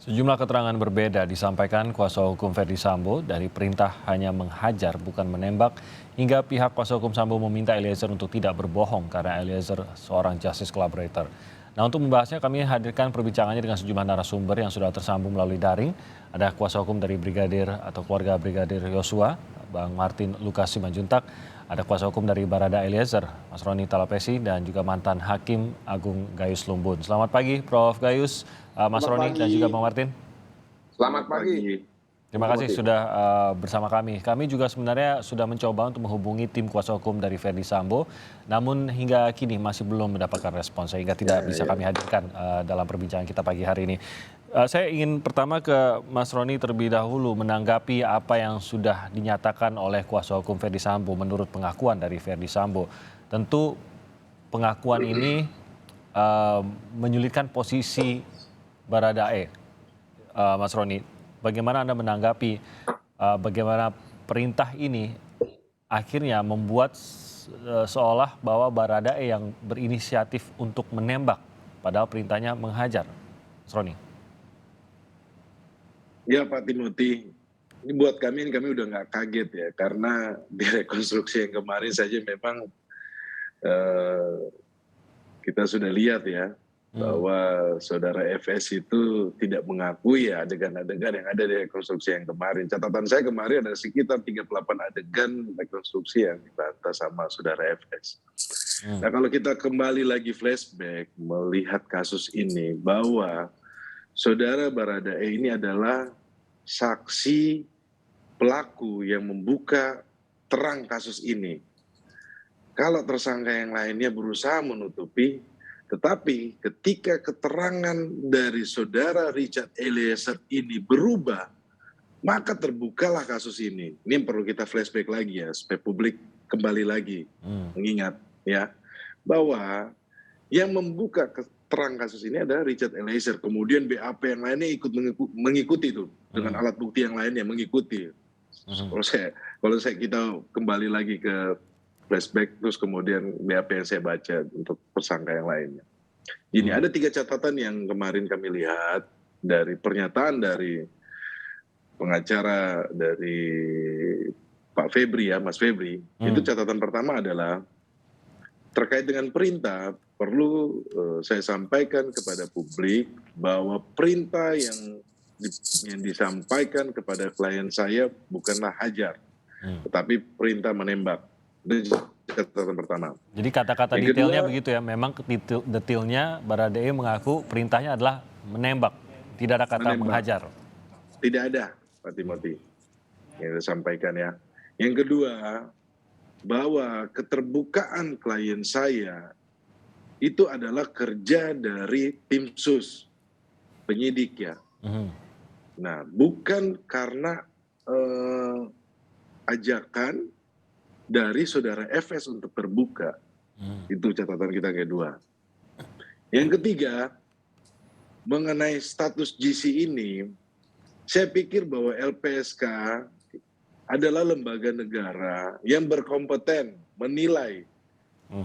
Sejumlah keterangan berbeda disampaikan kuasa hukum Ferdy Sambo dari perintah hanya menghajar bukan menembak hingga pihak kuasa hukum Sambo meminta Eliezer untuk tidak berbohong karena Eliezer seorang justice collaborator. Nah, untuk membahasnya kami hadirkan perbincangannya dengan sejumlah narasumber yang sudah tersambung melalui daring. Ada kuasa hukum dari Brigadir atau keluarga Brigadir Yosua, Bang Martin Lukas Simanjuntak. Ada kuasa hukum dari Barada Eliezer, Mas Roni Talapesi, dan juga mantan Hakim Agung Gayus Lumbun. Selamat pagi Prof. Gayus, Mas Selamat Roni, dan pagi. juga Bang Martin. Selamat pagi. Terima kasih sudah bersama kami. Kami juga sebenarnya sudah mencoba untuk menghubungi tim kuasa hukum dari Ferdy Sambo, namun hingga kini masih belum mendapatkan respon sehingga tidak bisa kami hadirkan dalam perbincangan kita pagi hari ini. Saya ingin pertama ke Mas Roni terlebih dahulu menanggapi apa yang sudah dinyatakan oleh kuasa hukum Ferdy Sambo menurut pengakuan dari Ferdy Sambo. Tentu pengakuan ini menyulitkan posisi Baradae. Mas Roni, bagaimana Anda menanggapi bagaimana perintah ini akhirnya membuat seolah bahwa Baradae yang berinisiatif untuk menembak, padahal perintahnya menghajar. Mas Roni. Ya Pak Timothy, ini buat kami udah nggak kaget ya, karena di rekonstruksi yang kemarin saja memang kita sudah lihat ya, bahwa saudara FS itu tidak mengakui ya adegan-adegan yang ada di rekonstruksi yang kemarin. Catatan saya kemarin ada sekitar 38 adegan rekonstruksi yang dibantah sama saudara FS. Nah, kalau kita kembali lagi flashback melihat kasus ini, bahwa saudara Baradae ini adalah saksi pelaku yang membuka terang kasus ini. Kalau tersangka yang lainnya berusaha menutupi, tetapi ketika keterangan dari saudara Richard Eliezer ini berubah, maka terbukalah kasus ini. Ini yang perlu kita flashback lagi ya, supaya publik kembali lagi mengingat ya, bahwa yang membuka terang kasus ini adalah Richard Eliezer. Kemudian BAP yang lainnya ikut mengikuti itu dengan alat bukti yang lainnya mengikuti. Kalau saya kita kembali lagi ke flashback terus kemudian BAP yang saya baca untuk tersangka yang lainnya. Ini ada 3 catatan yang kemarin kami lihat dari pernyataan dari pengacara dari Pak Febri ya, Mas Febri. Itu catatan pertama adalah terkait dengan perintah, perlu saya sampaikan kepada publik bahwa perintah yang disampaikan kepada klien saya bukanlah hajar, tetapi perintah menembak. Itu catatan pertama. Jadi kata-kata detailnya begitu ya, memang detailnya Baradae mengaku perintahnya adalah menembak, tidak ada kata menghajar. Tidak ada, Pak Timothy, yang disampaikan ya. Yang kedua, bahwa keterbukaan klien saya itu adalah kerja dari tim sus, penyidik ya. Nah, bukan karena ajakan dari saudara FS untuk terbuka. Itu catatan kita kedua. Yang ketiga, mengenai status GC ini, saya pikir bahwa LPSK adalah lembaga negara yang berkompeten menilai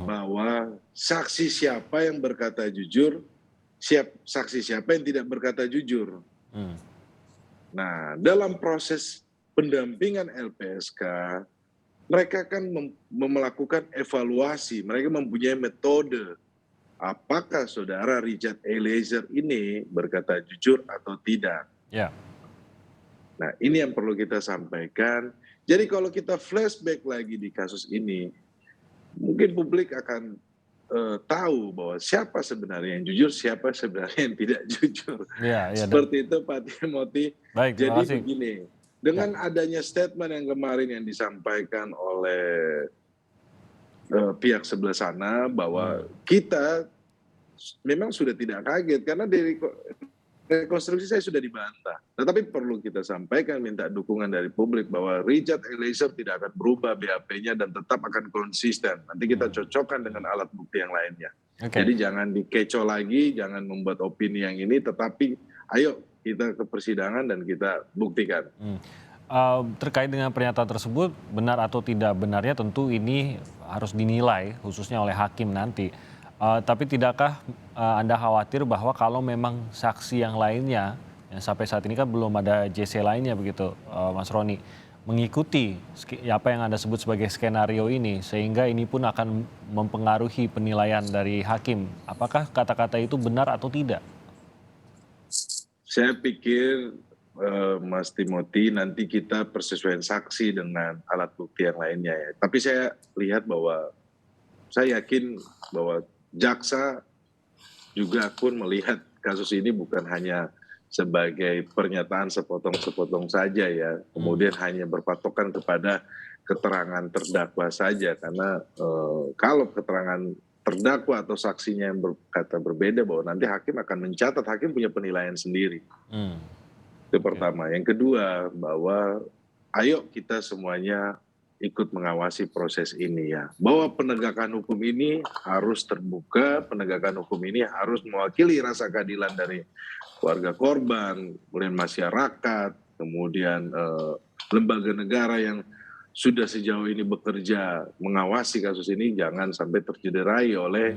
bahwa saksi siapa yang berkata jujur, saksi siapa yang tidak berkata jujur. Nah, dalam proses pendampingan LPSK, mereka kan melakukan evaluasi, mereka mempunyai metode. Apakah saudara Richard Eliezer ini berkata jujur atau tidak? Ya. Nah, ini yang perlu kita sampaikan. Jadi kalau kita flashback lagi di kasus ini, mungkin publik akan tahu bahwa siapa sebenarnya yang jujur, siapa sebenarnya yang tidak jujur. Seperti itu Pak Timothy. Baik, jadi begini, dengan adanya statement yang kemarin yang disampaikan oleh pihak sebelah sana, bahwa kita memang sudah tidak kaget karena dari rekonstruksi saya sudah dibantah. Tetapi perlu kita sampaikan, minta dukungan dari publik bahwa Richard Eliezer tidak akan berubah BAP-nya dan tetap akan konsisten. Nanti kita cocokkan dengan alat bukti yang lainnya. Jadi jangan dikecoh lagi, jangan membuat opini yang ini, tetapi ayo kita ke persidangan dan kita buktikan. Terkait dengan pernyataan tersebut, benar atau tidak benarnya tentu ini harus dinilai khususnya oleh hakim nanti. Tapi tidakkah Anda khawatir bahwa kalau memang saksi yang lainnya yang sampai saat ini kan belum ada JC lainnya begitu, Mas Roni, mengikuti apa yang Anda sebut sebagai skenario ini, sehingga ini pun akan mempengaruhi penilaian dari hakim. Apakah kata-kata itu benar atau tidak? Saya pikir Mas Timothy nanti kita persesuaian saksi dengan alat bukti yang lainnya ya. Tapi saya lihat bahwa saya yakin bahwa jaksa juga pun melihat kasus ini bukan hanya sebagai pernyataan sepotong-sepotong saja ya, kemudian hanya berpatokan kepada keterangan terdakwa saja, karena kalau keterangan terdakwa atau saksinya yang berkata berbeda, bahwa nanti hakim akan mencatat, hakim punya penilaian sendiri. Itu pertama. Yang kedua, bahwa ayo kita semuanya ikut mengawasi proses ini ya. Bahwa penegakan hukum ini harus terbuka, penegakan hukum ini harus mewakili rasa keadilan dari keluarga korban, kemudian masyarakat, kemudian lembaga negara yang sudah sejauh ini bekerja mengawasi kasus ini, jangan sampai tercederai oleh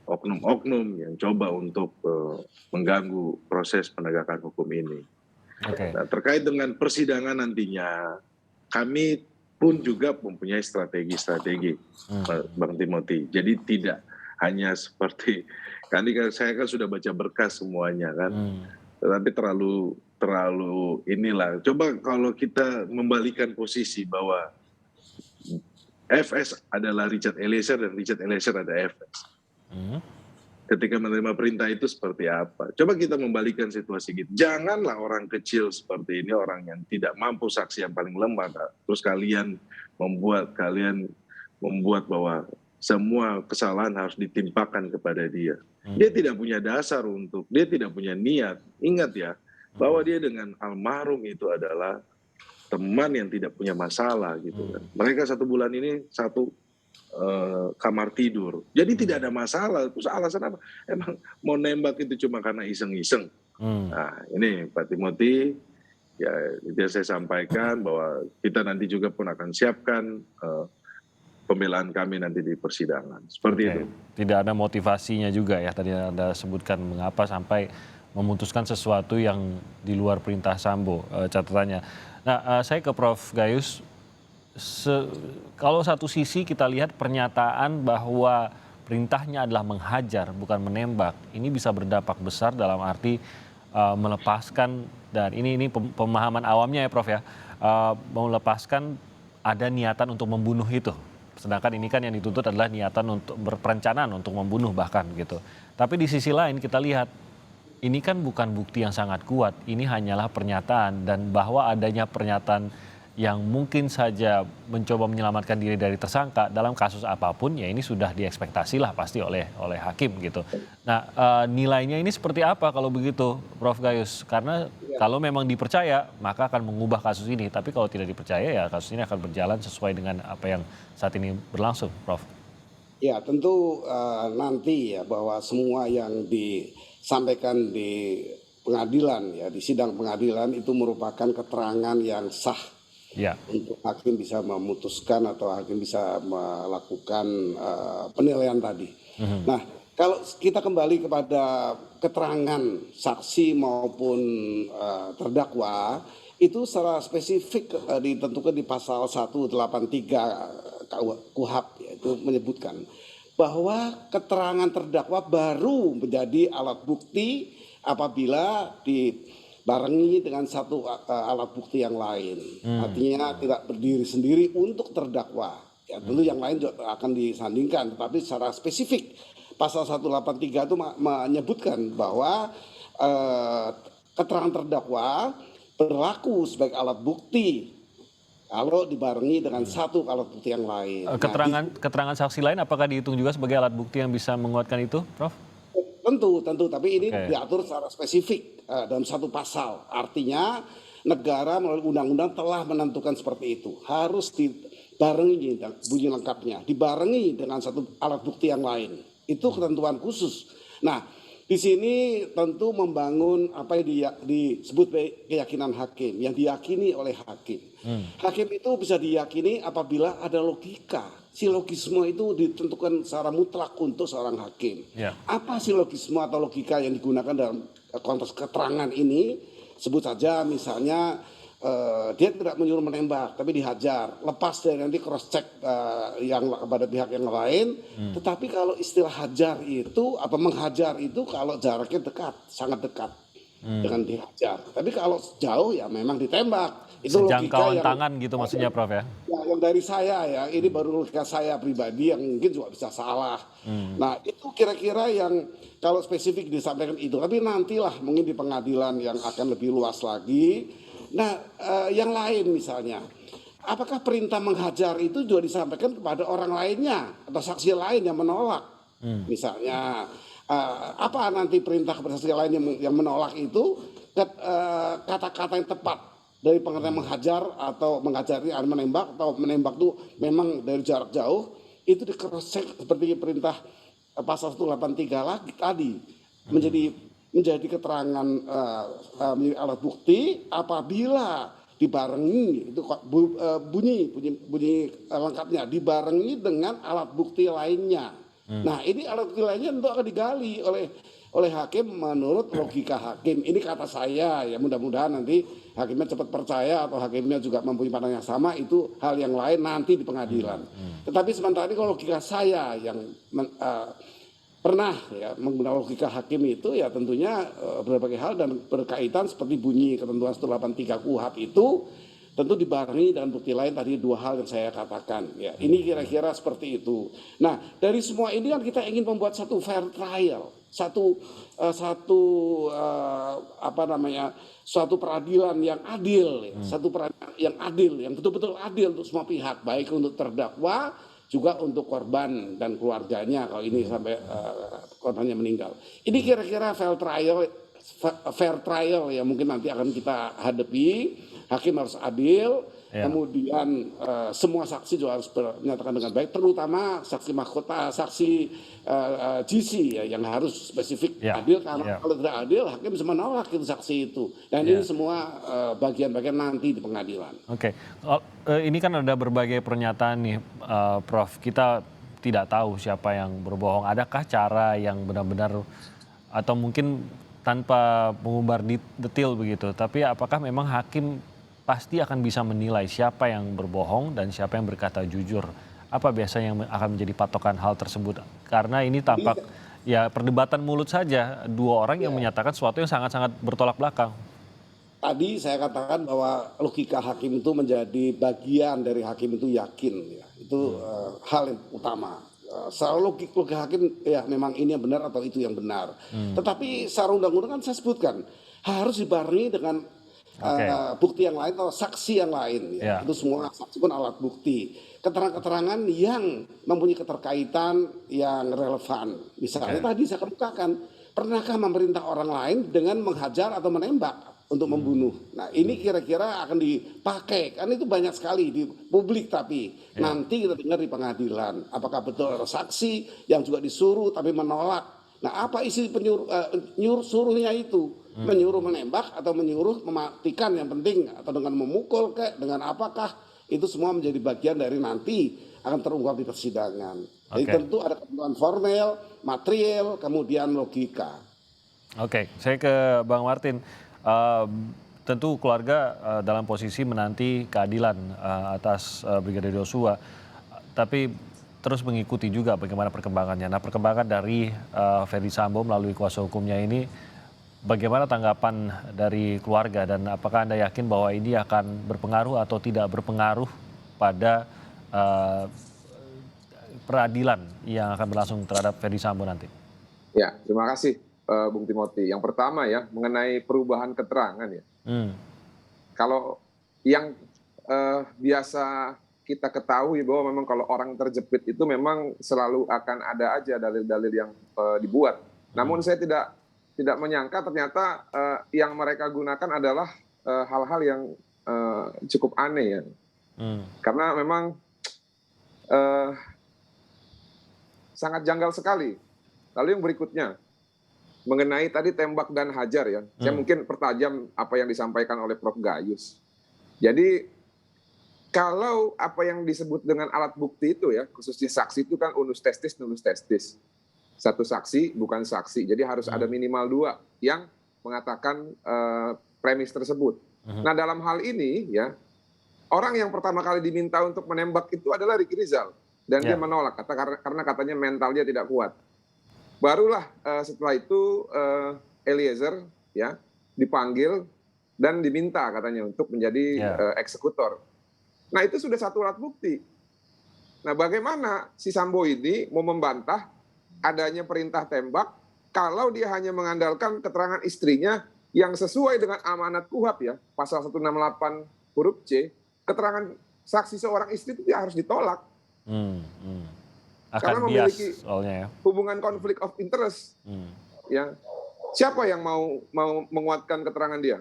oknum-oknum yang coba untuk mengganggu proses penegakan hukum ini. Nah, terkait dengan persidangan nantinya, kami pun juga mempunyai strategi-strategi, Bang Timothy. Jadi tidak hanya seperti, saya kan sudah baca berkas semuanya kan, tetapi terlalu inilah. Coba kalau kita membalikan posisi bahwa FS adalah Richard Eliezer dan Richard Eliezer ada FS. Ketika menerima perintah itu seperti apa? Coba kita membalikan situasi gitu. Janganlah orang kecil seperti ini, orang yang tidak mampu, saksi yang paling lemah, terus kalian membuat bahwa semua kesalahan harus ditimpakan kepada dia. Dia tidak punya dasar dia tidak punya niat. Ingat ya, bahwa dia dengan almarhum itu adalah teman yang tidak punya masalah gitu kan. Mereka 1 bulan ini satu kamar tidur. Jadi tidak ada masalah. Terus alasan apa? Emang mau nembak itu cuma karena iseng-iseng. Nah, ini Pak Timothy, ya itu saya sampaikan bahwa kita nanti juga pun akan siapkan pembelaan kami nanti di persidangan. Seperti itu. Tidak ada motivasinya juga ya, tadi Anda sebutkan mengapa sampai memutuskan sesuatu yang di luar perintah Sambo, catatannya. Nah, saya ke Prof. Gayus. Kalau satu sisi kita lihat pernyataan bahwa perintahnya adalah menghajar bukan menembak, ini bisa berdampak besar dalam arti melepaskan, dan ini pemahaman awamnya ya Prof ya, melepaskan ada niatan untuk membunuh itu. Sedangkan ini kan yang dituntut adalah niatan untuk berperencanaan untuk membunuh bahkan gitu. Tapi di sisi lain kita lihat ini kan bukan bukti yang sangat kuat, ini hanyalah pernyataan, dan bahwa adanya pernyataan yang mungkin saja mencoba menyelamatkan diri dari tersangka dalam kasus apapun, ya ini sudah diekspektasi lah pasti oleh hakim gitu. Nah, nilainya ini seperti apa kalau begitu, Prof. Gayus? Karena kalau memang dipercaya maka akan mengubah kasus ini, tapi kalau tidak dipercaya ya kasus ini akan berjalan sesuai dengan apa yang saat ini berlangsung, Prof. Ya tentu nanti ya bahwa semua yang disampaikan di pengadilan ya, di sidang pengadilan itu merupakan keterangan yang sah. Ya. Untuk hakim bisa memutuskan atau hakim bisa melakukan penilaian tadi. Nah, kalau kita kembali kepada keterangan saksi maupun terdakwa, itu secara spesifik ditentukan di pasal 183 KUHP, yaitu menyebutkan bahwa keterangan terdakwa baru menjadi alat bukti apabila dibarengi dengan satu alat bukti yang lain. Artinya tidak berdiri sendiri untuk terdakwa. Ya, tentu yang lain juga akan disandingkan, tetapi secara spesifik pasal 183 itu menyebutkan bahwa keterangan terdakwa berlaku sebagai alat bukti kalau dibarengi dengan satu alat bukti yang lain. Keterangan saksi lain apakah dihitung juga sebagai alat bukti yang bisa menguatkan itu, Prof? Tentu, tapi ini diatur secara spesifik dalam satu pasal. Artinya negara melalui undang-undang telah menentukan seperti itu. Harus dibarengi bunyi lengkapnya, dibarengi dengan satu alat bukti yang lain. Itu ketentuan khusus. Nah, di sini tentu membangun apa yang disebut keyakinan hakim, yang diyakini oleh hakim. Hakim itu bisa diyakini apabila ada logika. Silogisme itu ditentukan secara mutlak untuk seorang hakim. Apa silogisme atau logika yang digunakan dalam konteks keterangan ini? Sebut saja misalnya dia tidak menyuruh menembak, tapi dihajar. Lepas dari nanti cross check yang kepada pihak yang lain. Tetapi kalau istilah hajar itu atau menghajar itu kalau jaraknya dekat, sangat dekat dengan dihajar. Tapi kalau jauh ya memang ditembak. Itu logika Sejangkauan yang tangan gitu maksudnya Prof ya? ya, yang dari saya ya, ini baru logika saya pribadi yang mungkin juga bisa salah. Nah itu kira-kira yang kalau spesifik disampaikan itu, tapi nantilah mungkin di pengadilan yang akan lebih luas lagi. Nah yang lain misalnya, apakah perintah menghajar itu juga disampaikan kepada orang lainnya atau saksi lain yang menolak? Misalnya apa nanti perintah kepada saksi lain yang menolak itu kata-kata yang tepat dari pengertian menghajar atau mengajari menembak atau menembak itu memang dari jarak jauh itu di-cross-check seperti perintah pasal 183 lagi tadi menjadi keterangan menjadi alat bukti apabila dibarengi itu bunyi lengkapnya dibarengi dengan alat bukti lainnya. Nah ini alat bukti lainnya tentu akan digali oleh hakim menurut logika hakim. Ini kata saya ya, mudah-mudahan nanti hakimnya cepat percaya atau hakimnya juga mempunyai pandangan yang sama, itu hal yang lain nanti di pengadilan. Tetapi sementara ini kalau logika saya yang pernah ya menggunakan logika hakim itu ya tentunya berbagai hal dan berkaitan seperti bunyi ketentuan 183 KUHP itu tentu dibarengi dengan bukti lain tadi dua hal yang saya katakan ya. Ini kira-kira seperti itu. Nah, dari semua ini kan kita ingin membuat satu fair trial, suatu peradilan yang adil, satu peradilan yang adil, yang betul-betul adil untuk semua pihak, baik untuk terdakwa juga untuk korban dan keluarganya kalau ini sampai korbannya meninggal. Ini kira-kira fair trial ya mungkin nanti akan kita hadapi. Hakim harus adil, kemudian semua saksi juga harus menyatakan dengan baik, terutama saksi mahkota, saksi GC ya, yang harus spesifik adil, karena kalau tidak adil hakim bisa menolak itu saksi itu. Dan ini semua bagian-bagian nanti di pengadilan. Oke, ini kan ada berbagai pernyataan nih, Prof. Kita tidak tahu siapa yang berbohong. Adakah cara yang benar-benar atau mungkin tanpa mengumbar detail begitu, tapi apakah memang hakim pasti akan bisa menilai siapa yang berbohong dan siapa yang berkata jujur? Apa biasanya yang akan menjadi patokan hal tersebut? Karena ini tampak ya perdebatan mulut saja, dua orang yang menyatakan sesuatu yang sangat-sangat bertolak belakang. Tadi saya katakan bahwa logika hakim itu menjadi bagian dari hakim itu yakin ya. Itu hal yang utama. Selalu logika hakim ya memang ini yang benar atau itu yang benar. Tetapi secara undang-undang kan saya sebutkan harus dibarengi dengan bukti yang lain atau saksi yang lain ya. Itu semua saksi pun alat bukti, keterangan-keterangan yang mempunyai keterkaitan yang relevan. Misalnya tadi saya kemukakan, pernahkah memerintah orang lain dengan menghajar atau menembak untuk membunuh? Nah ini kira-kira akan dipakai, kan itu banyak sekali di publik, tapi nanti kita dengar di pengadilan apakah betul ada saksi yang juga disuruh tapi menolak. Nah apa isi suruhnya itu? Menyuruh menembak atau menyuruh mematikan yang penting, atau dengan memukul dengan apakah, itu semua menjadi bagian dari nanti akan terungkap di persidangan. Jadi tentu ada ketentuan formel, material, kemudian logika. Oke, saya ke Bang Martin. Tentu keluarga dalam posisi menanti keadilan atas Brigadir Joshua, tapi terus mengikuti juga bagaimana perkembangannya. Nah, perkembangan dari Ferdy Sambo melalui kuasa hukumnya ini, bagaimana tanggapan dari keluarga dan apakah Anda yakin bahwa ini akan berpengaruh atau tidak berpengaruh pada peradilan yang akan berlangsung terhadap Ferdy Sambo nanti? Ya, terima kasih Bung Timothy. Yang pertama ya, mengenai perubahan keterangan ya. Kalau yang biasa kita ketahui bahwa memang kalau orang terjepit itu memang selalu akan ada aja dalil-dalil yang dibuat. Namun saya tidak menyangka ternyata yang mereka gunakan adalah hal-hal yang cukup aneh ya. Karena memang sangat janggal sekali. Lalu yang berikutnya, mengenai tadi tembak dan hajar ya. Saya mungkin pertajam apa yang disampaikan oleh Prof. Gayus. Jadi kalau apa yang disebut dengan alat bukti itu ya, khususnya saksi itu kan unus testis, nulus testis. Satu saksi bukan saksi, jadi harus ada minimal dua yang mengatakan premis tersebut. Nah, dalam hal ini ya, orang yang pertama kali diminta untuk menembak itu adalah Ricky Rizal, dan dia menolak karena katanya mental dia tidak kuat. Barulah setelah itu Eliezer ya dipanggil dan diminta katanya untuk menjadi eksekutor. Nah, itu sudah satu alat bukti. Nah, bagaimana si Sambo ini mau membantah adanya perintah tembak kalau dia hanya mengandalkan keterangan istrinya yang sesuai dengan amanat KUHP ya, pasal 168 huruf C, keterangan saksi seorang istri itu dia harus ditolak. Karena memiliki hubungan konflik of interest. Ya. Siapa yang mau menguatkan keterangan dia?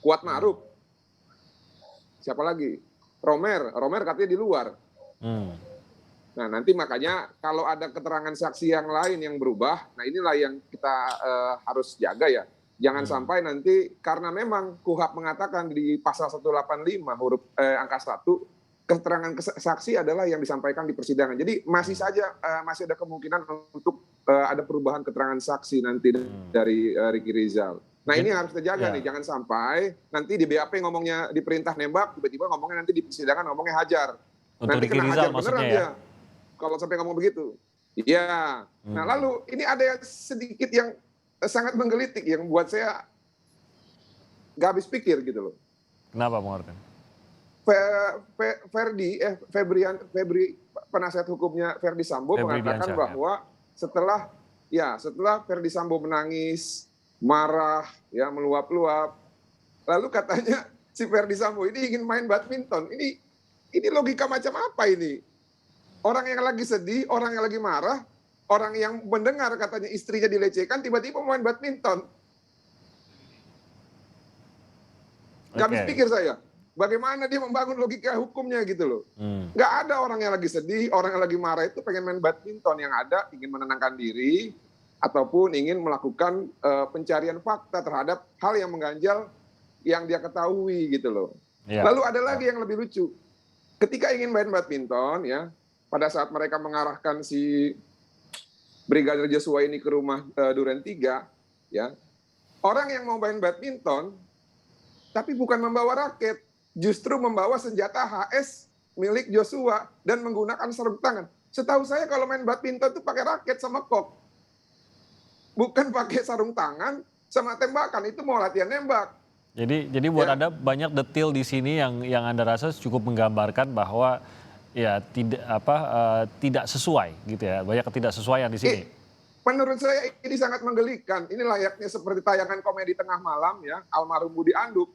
Kuat Ma'ruf. Siapa lagi? Romer katanya di luar. Nah, nanti makanya kalau ada keterangan saksi yang lain yang berubah, nah inilah yang kita harus jaga ya. Jangan sampai nanti karena memang KUHP mengatakan di pasal 185 huruf angka 1, keterangan saksi adalah yang disampaikan di persidangan. Jadi masih ada kemungkinan untuk ada perubahan keterangan saksi nanti dari Ricky Rizal. Nah, ini harus terjaga nih, jangan sampai nanti di BAP ngomongnya di perintah nembak, tiba-tiba ngomongnya nanti di persidangan ngomongnya hajar. Untuk nanti Ricky kena Rizal hajar beneran maksudnya dia. Kalau sampai ngomong begitu. Iya. Nah, lalu ini ada yang sedikit yang sangat menggelitik yang buat saya nggak habis pikir gitu loh. Kenapa, Bung Martin? Febri, penasihat hukumnya Ferdi Sambo mengatakan bahwa setelah Ferdi Sambo menangis, marah, ya meluap-luap, lalu katanya si Ferdi Sambo ini ingin main badminton. Ini logika macam apa ini? Orang yang lagi sedih, orang yang lagi marah, orang yang mendengar katanya istrinya dilecehkan, tiba-tiba main badminton. Gak habis pikir saya. Bagaimana dia membangun logika hukumnya gitu loh. Gak ada orang yang lagi sedih, orang yang lagi marah itu pengen main badminton. Yang ada ingin menenangkan diri, ataupun ingin melakukan pencarian fakta terhadap hal yang mengganjal yang dia ketahui gitu loh. Lalu ada lagi yang lebih lucu. Ketika ingin main badminton ya, pada saat mereka mengarahkan si Brigadir Joshua ini ke rumah Duren 3, ya, orang yang mau main badminton, tapi bukan membawa raket, justru membawa senjata HS milik Joshua dan menggunakan sarung tangan. Setahu saya kalau main badminton itu pakai raket sama kok, bukan pakai sarung tangan sama tembakan. Itu mau latihan nembak. Jadi buat Anda banyak detail di sini yang Anda rasa cukup menggambarkan bahwa ya tidak sesuai gitu ya, banyak ketidaksesuaian di sini. Menurut saya ini sangat menggelikan. Ini layaknya seperti tayangan komedi tengah malam ya, almarhum Budi Anduk.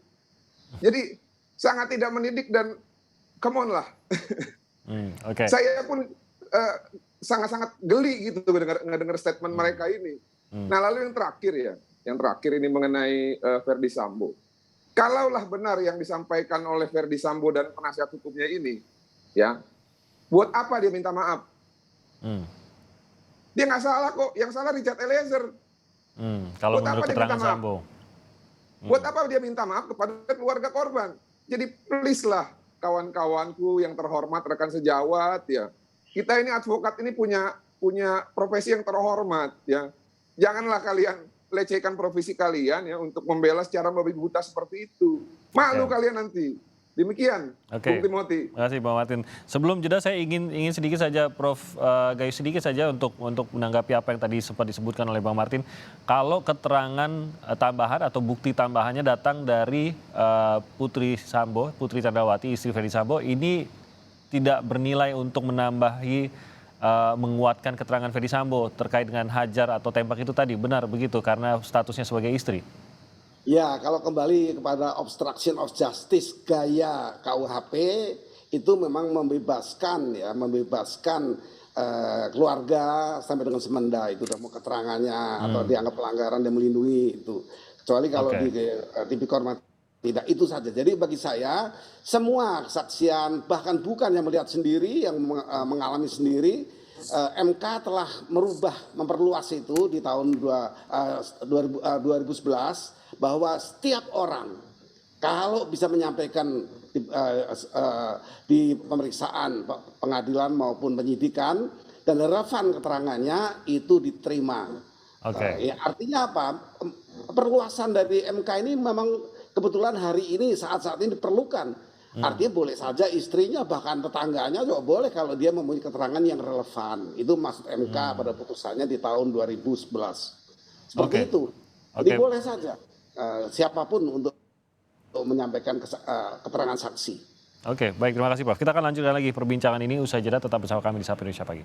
Jadi sangat tidak mendidik dan come on lah. Saya pun sangat-sangat geli gitu ngedengar statement mereka ini. Nah, lalu yang terakhir ini mengenai Ferdi Sambo. Kalaulah benar yang disampaikan oleh Ferdi Sambo dan penasihat hukumnya ini, ya, buat apa dia minta maaf? Dia nggak salah kok, yang salah Richard Eliezer. Kalau menurut keterangan Sambo. Buat apa dia minta maaf kepada keluarga korban? Jadi please lah kawan-kawanku yang terhormat, rekan sejawat ya. Kita ini advokat ini punya profesi yang terhormat ya. Janganlah kalian lecehkan profesi kalian ya untuk membela secara membabi buta seperti itu. Malu kalian nanti. Demikian, Bung Timothy. Terima kasih, Bang Martin. Sebelum jeda saya ingin sedikit saja, Prof. Gayus, sedikit saja untuk menanggapi apa yang tadi sempat disebutkan oleh Bang Martin. Kalau keterangan tambahan atau bukti tambahannya datang dari Putri Candrawati, istri Ferdi Sambo, ini tidak bernilai untuk menambahi menguatkan keterangan Ferdi Sambo terkait dengan hajar atau tembak itu tadi, benar begitu karena statusnya sebagai istri? Ya, kalau kembali kepada obstruction of justice gaya KUHP itu memang membebaskan keluarga sampai dengan semenda itu mau keterangannya atau dianggap pelanggaran dan melindungi itu. Kecuali kalau di tipikor tidak, itu saja. Jadi bagi saya semua kesaksian bahkan bukan yang melihat sendiri, yang mengalami sendiri, MK telah memperluas itu di tahun 2011 bahwa setiap orang kalau bisa menyampaikan di pemeriksaan pengadilan maupun penyidikan dan relevan keterangannya itu diterima. Oke. Ya artinya apa? Perluasan dari MK ini memang kebetulan hari ini saat-saat ini diperlukan. Artinya boleh saja istrinya bahkan tetangganya juga boleh kalau dia mempunyai keterangan yang relevan. Itu maksud MK pada putusannya di tahun 2011. Seperti Oke. itu. Jadi Oke. boleh saja siapapun untuk menyampaikan keterangan saksi. Oke, baik, terima kasih Prof. Kita akan lanjutkan lagi perbincangan ini usai jeda, tetap bersama kami di Sapa Indonesia Pagi.